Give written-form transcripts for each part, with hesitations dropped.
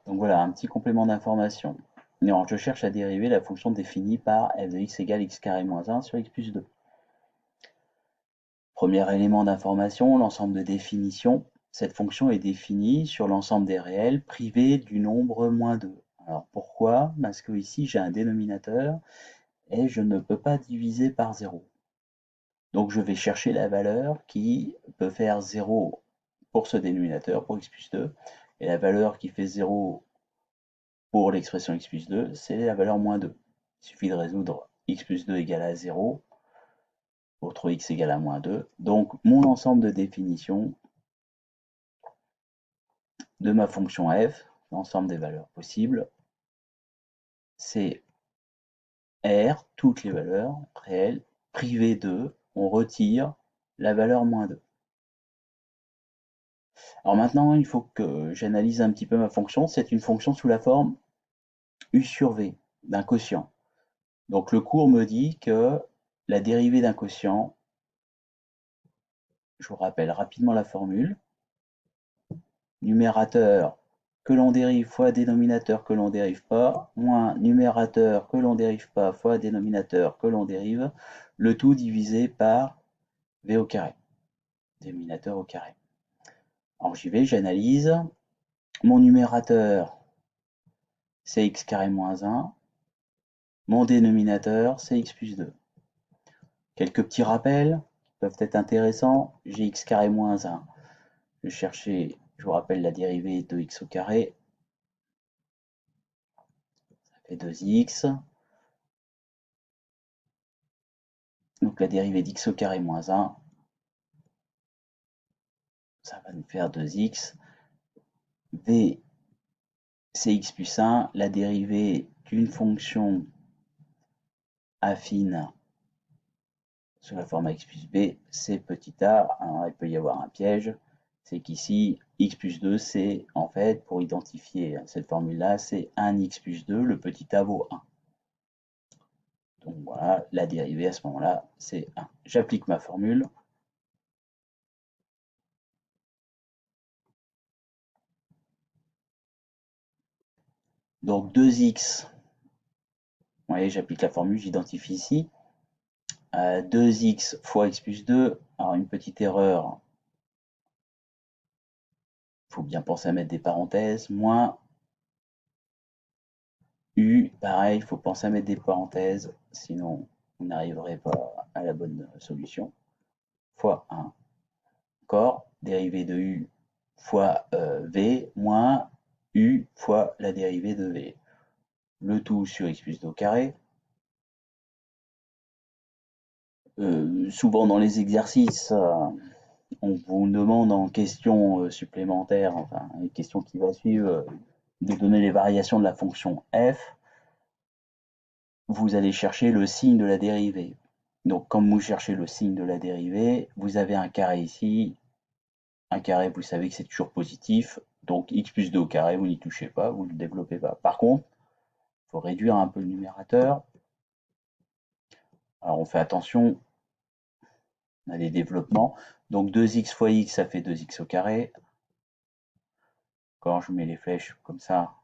Donc voilà, un petit complément d'information. Alors, je cherche à dériver la fonction définie par f de x égale x carré moins 1 sur x plus 2. Premier élément d'information, l'ensemble de définition. Cette fonction est définie sur l'ensemble des réels privés du nombre moins 2. Alors pourquoi? Parce que ici j'ai un dénominateur et je ne peux pas diviser par 0. Donc je vais chercher la valeur qui peut faire 0 pour ce dénominateur, pour x plus 2, et la valeur qui fait 0 pour l'expression x plus 2, c'est la valeur moins 2. Il suffit de résoudre x plus 2 égale à 0 pour trouver x égale à moins 2. Donc mon ensemble de définition de ma fonction f, l'ensemble des valeurs possibles, c'est R, toutes les valeurs réelles, privées de, on retire la valeur moins 2. Alors maintenant, il faut que j'analyse un petit peu ma fonction. C'est une fonction sous la forme u sur v, d'un quotient. Donc le cours me dit que la dérivée d'un quotient, je vous rappelle rapidement la formule, numérateur que l'on dérive fois dénominateur que l'on dérive pas, moins numérateur que l'on dérive pas fois dénominateur que l'on dérive, le tout divisé par v au carré, dénominateur au carré. Alors j'y vais, j'analyse. Mon numérateur, c'est x carré moins 1. Mon dénominateur, c'est x plus 2. Quelques petits rappels qui peuvent être intéressants. J'ai x carré moins 1. Je vais chercher, je vous rappelle, la dérivée de x au carré. Ça fait 2x. Donc la dérivée d'x au carré moins 1, ça va nous faire 2x. V, c'est x plus 1. La dérivée d'une fonction affine sous la forme x plus b, c'est petit a. Alors il peut y avoir un piège, c'est qu'ici, x plus 2, c'est en fait, pour identifier cette formule-là, c'est 1x plus 2, le petit a vaut 1. Donc voilà, la dérivée à ce moment-là, c'est 1. J'applique ma formule. Donc 2x, vous voyez, j'applique la formule, j'identifie ici. 2x fois x plus 2, alors une petite erreur, il faut bien penser à mettre des parenthèses, moins u, pareil, il faut penser à mettre des parenthèses, sinon vous n'arriverez pas à la bonne solution, fois 1. Encore, dérivée de u fois v, moins u fois la dérivée de v. Le tout sur x plus 2 au carré. Souvent dans les exercices, on vous demande en question supplémentaire, enfin les questions qui vont suivre, de donner les variations de la fonction f. Vous allez chercher le signe de la dérivée. Donc comme vous cherchez le signe de la dérivée, vous avez un carré ici. Un carré, vous savez que c'est toujours positif. Donc x plus 2 au carré, vous n'y touchez pas, vous ne le développez pas. Par contre, il faut réduire un peu le numérateur. Alors on fait attention, on a des développements. Donc 2x fois x, ça fait 2x au carré. Quand je mets les flèches comme ça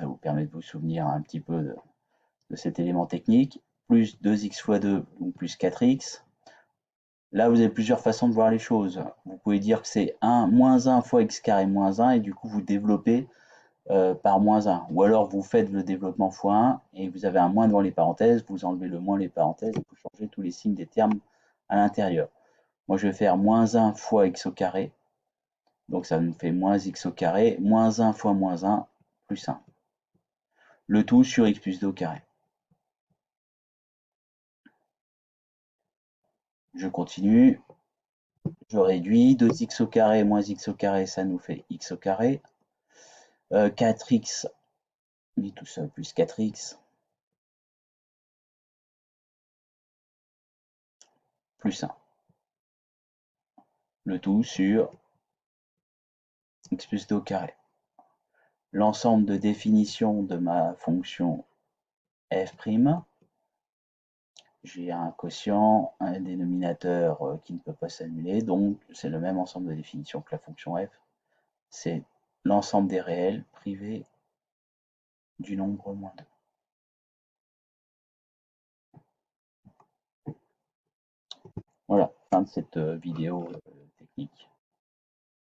vous permet de vous souvenir un petit peu de cet élément technique. Plus 2x fois 2, ou plus 4x. Là, vous avez plusieurs façons de voir les choses. Vous pouvez dire que c'est 1 moins 1 fois x carré moins 1, et du coup, vous développez par moins 1. Ou alors, vous faites le développement fois 1, et vous avez un moins devant les parenthèses, vous enlevez le moins les parenthèses, et vous changez tous les signes des termes à l'intérieur. Moi, je vais faire moins 1 fois x au carré. Donc, ça nous fait moins x au carré, moins 1 fois moins 1, plus 1. Le tout sur x plus 2 au carré. Je continue. Je réduis. 2x au carré moins x au carré, ça nous fait x au carré. 4x, mis tout ça, plus 4x, plus 1. Le tout sur x plus 2 au carré. L'ensemble de définition de ma fonction f', j'ai un quotient, un dénominateur qui ne peut pas s'annuler, donc c'est le même ensemble de définition que la fonction f, c'est l'ensemble des réels privés du nombre moins 2. Voilà, fin de cette vidéo technique.